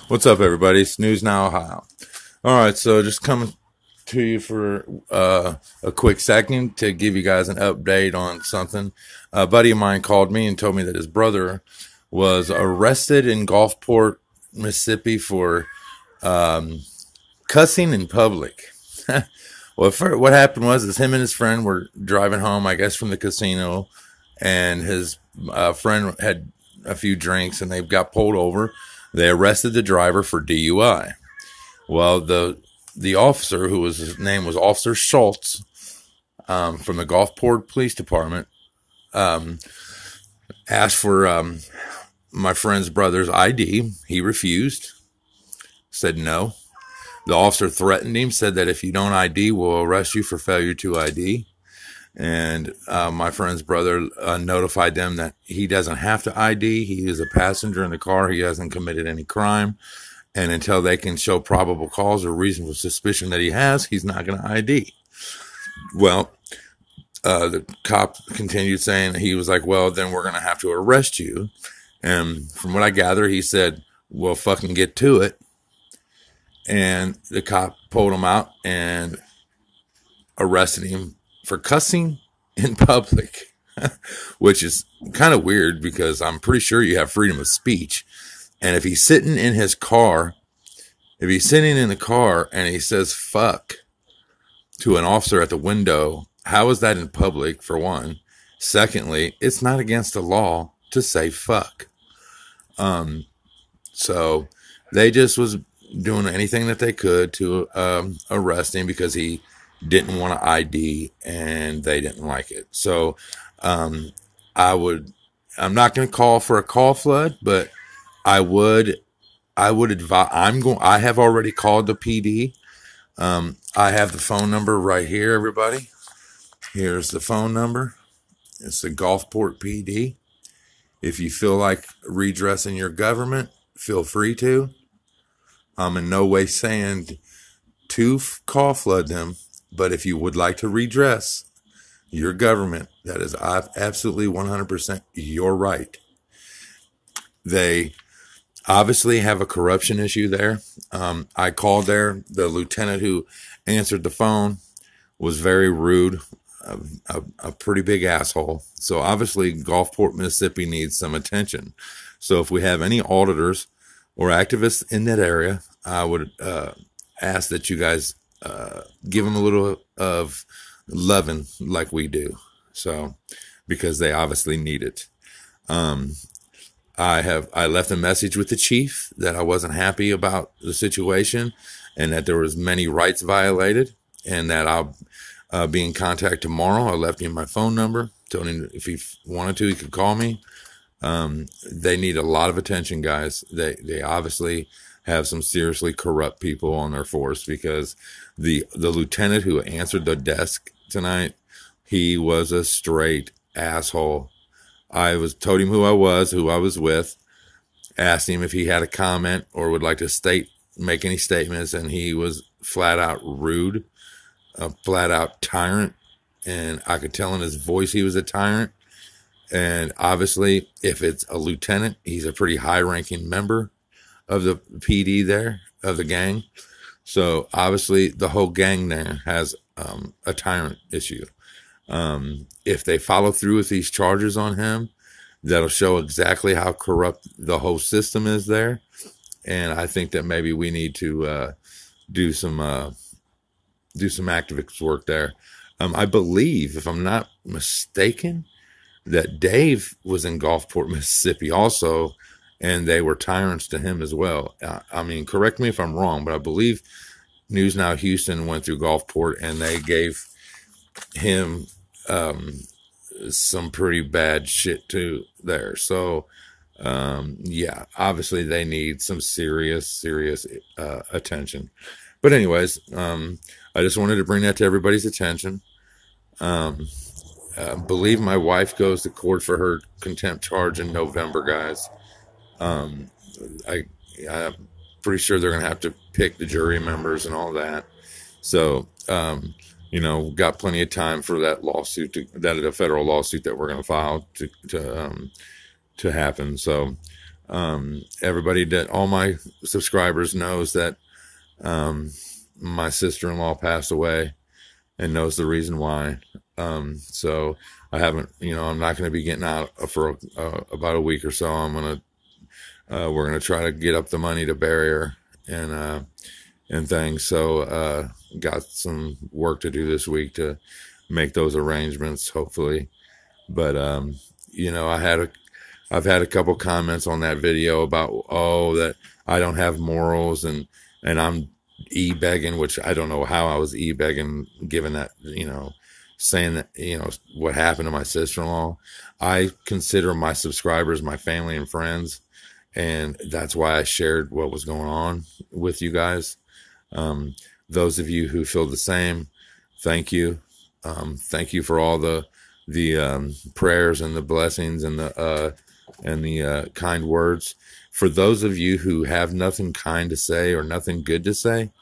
What's up, everybody? It's News Now, Ohio. All right, so just coming to you for a quick second to give you guys an update on something. A buddy of mine called me and told me that his brother was arrested in Gulfport, Mississippi for cussing in public. Well, what happened was him and his friend were driving home, I guess, from the casino, and his friend had a few drinks, and they got pulled over. They arrested the driver for DUI. Well, the officer, his name was Officer Schultz, from the Gulfport Police Department, asked for my friend's brother's ID. He refused, said no. The officer threatened him, said that if you don't ID, we'll arrest you for failure to ID. And my friend's brother notified them that he doesn't have to ID. He is a passenger in the car. He hasn't committed any crime. And until they can show probable cause or reasonable suspicion that he has, he's not going to ID. Well, the cop continued saying, he was like, well, then we're going to have to arrest you. And from what I gather, he said, well, fucking get to it. And the cop pulled him out and arrested him for cussing in public, which is kind of weird because I'm pretty sure you have freedom of speech. And if he's sitting in his car, if he's sitting in the car and he says fuck to an officer at the window, how is that in public, for one? Secondly, it's not against the law to say fuck. So they just was doing anything that they could to arrest him because he didn't want to ID and they didn't like it. So I'm not going to call for a call flood, but I would advise, I have already called the PD. I have the phone number right here, everybody. Here's the phone number. It's the Gulfport PD. If you feel like redressing your government, feel free to. I'm in no way saying to call flood them, but if you would like to redress your government, that is absolutely 100% your right. They obviously have a corruption issue there. I called there. The lieutenant who answered the phone was very rude, a pretty big asshole. So obviously Gulfport, Mississippi needs some attention. So if we have any auditors or activists in that area, I would ask that you guys give them a little of loving like we do. So, because they obviously need it. I left a message with the chief that I wasn't happy about the situation and that there was many rights violated, and that I'll be in contact tomorrow. I left him my phone number, told him if he wanted to, he could call me. They need a lot of attention, guys. They obviously have some seriously corrupt people on their force, because the lieutenant who answered the desk tonight, he was a straight asshole. I told him who I was with, asked him if he had a comment or would like to make any statements, and he was flat out rude, a flat out tyrant, and I could tell in his voice he was a tyrant. And obviously, if it's a lieutenant, he's a pretty high-ranking member of the PD there, of the gang. So obviously, the whole gang there has a tyrant issue. If they follow through with these charges on him, that'll show exactly how corrupt the whole system is there. And I think that maybe we need to do some activist work there. I believe, if I'm not mistaken, that Dave was in Gulfport, Mississippi also, and they were tyrants to him as well. I mean, correct me if I'm wrong, but I believe News Now Houston went through Gulfport and they gave him some pretty bad shit too there. So, yeah, obviously they need some serious attention. But anyways, I just wanted to bring that to everybody's attention. Believe my wife goes to court for her contempt charge in November, guys. I'm pretty sure they're going to have to pick the jury members and all that. So, got plenty of time for that lawsuit, that is a federal lawsuit that we're going to file to happen. So, Everybody that all my subscribers knows that my sister-in-law passed away and knows the reason why. So I haven't, I'm not going to be getting out for about a week or so. We're gonna try to get up the money to bury her and things. So got some work to do this week to make those arrangements, hopefully. But I've had a couple comments on that video about that I don't have morals and I'm e-begging, which I don't know how I was e-begging, given that saying that what happened to my sister-in-law. I consider my subscribers my family and friends, and that's why I shared what was going on with you guys. Those of you who feel the same, thank you. Thank you for all the prayers and the blessings and the kind words. For those of you who have nothing kind to say or nothing good to say,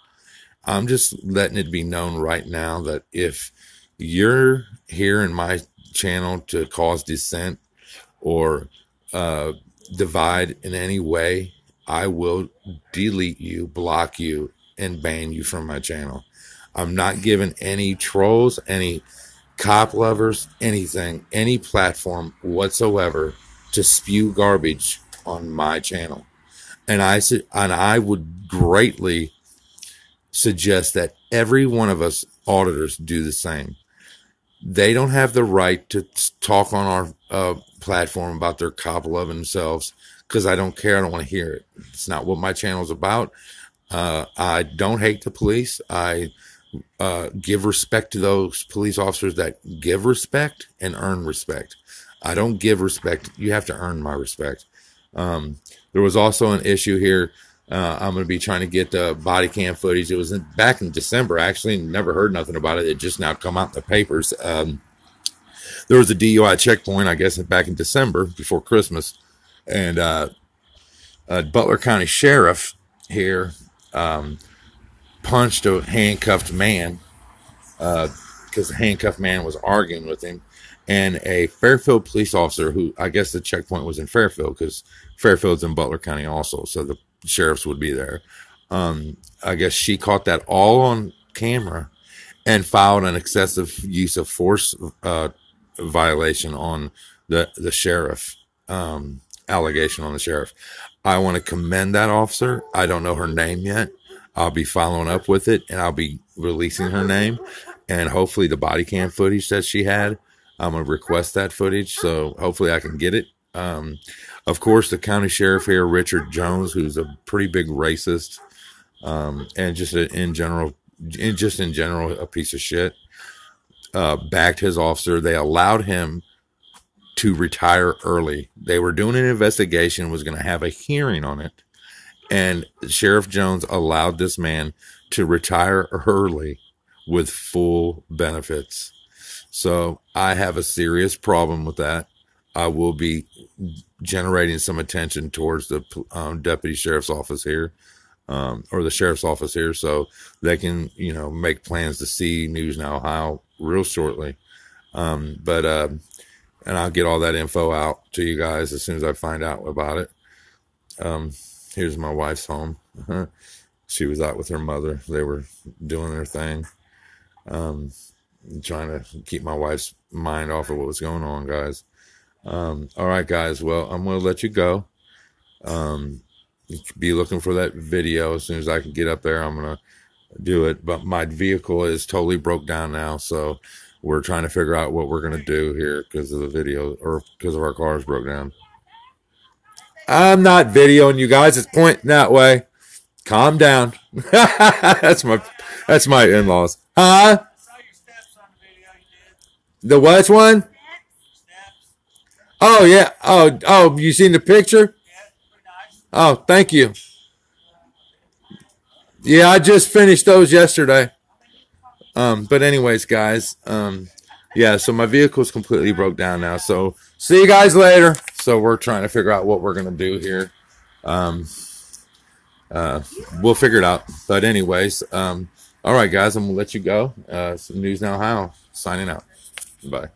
I'm just letting it be known right now that if you're here in my channel to cause dissent or divide in any way, I will delete you, block you, and ban you from my channel. I'm not giving any trolls, any cop lovers, anything, any platform whatsoever to spew garbage on my channel. And I would greatly suggest that every one of us auditors do the same. They don't have the right to talk on our platform about their cop loving themselves, because I don't care. I don't want to hear it. It's not what my channel is about. I don't hate the police. I give respect to those police officers that give respect and earn respect. I don't give respect. You have to earn my respect. There was also an issue here. I'm going to be trying to get the body cam footage. It was back in December, actually. Never heard nothing about it. It just now come out in the papers. There was a DUI checkpoint, I guess, back in December before Christmas. And Butler County Sheriff here punched a handcuffed man because the handcuffed man was arguing with him. And a Fairfield police officer, who I guess the checkpoint was in Fairfield, because Fairfield's in Butler County also, so the sheriffs would be there. I guess she caught that all on camera and filed an excessive use of force violation on the sheriff, allegation on the sheriff. I want to commend that officer. I don't know her name yet. I'll be following up with it, and I'll be releasing her name, and hopefully the body cam footage that she had. I'm going to request that footage, so hopefully I can get it. Of course, the county sheriff here, Richard Jones, who's a pretty big racist, and just in general, a piece of shit, backed his officer. They allowed him to retire early. They were doing an investigation, was going to have a hearing on it, and Sheriff Jones allowed this man to retire early with full benefits. So I have a serious problem with that. I will be generating some attention towards the deputy sheriff's office here, or the sheriff's office here, so they can, make plans to see News Now Ohio real shortly. And I'll get all that info out to you guys as soon as I find out about it. Here's my wife's home. She was out with her mother. They were doing their thing. Trying to keep my wife's mind off of what was going on, guys. All right, guys. Well, I'm going to let you go. Be looking for that video as soon as I can get up there. I'm going to do it. But my vehicle is totally broke down now, so we're trying to figure out what we're going to do here because of the video, or because of our cars broke down. I'm not videoing you guys. It's pointing that way. Calm down. That's my in-laws. Huh? The which one? Oh, yeah. Oh, you seen the picture? Oh, thank you. Yeah, I just finished those yesterday. But anyways, guys, yeah, so my vehicle's completely broke down now. So see you guys later. So we're trying to figure out what we're going to do here. We'll figure it out. But anyways, all right, guys, I'm going to let you go. Some News Now Ohio signing out. Bye.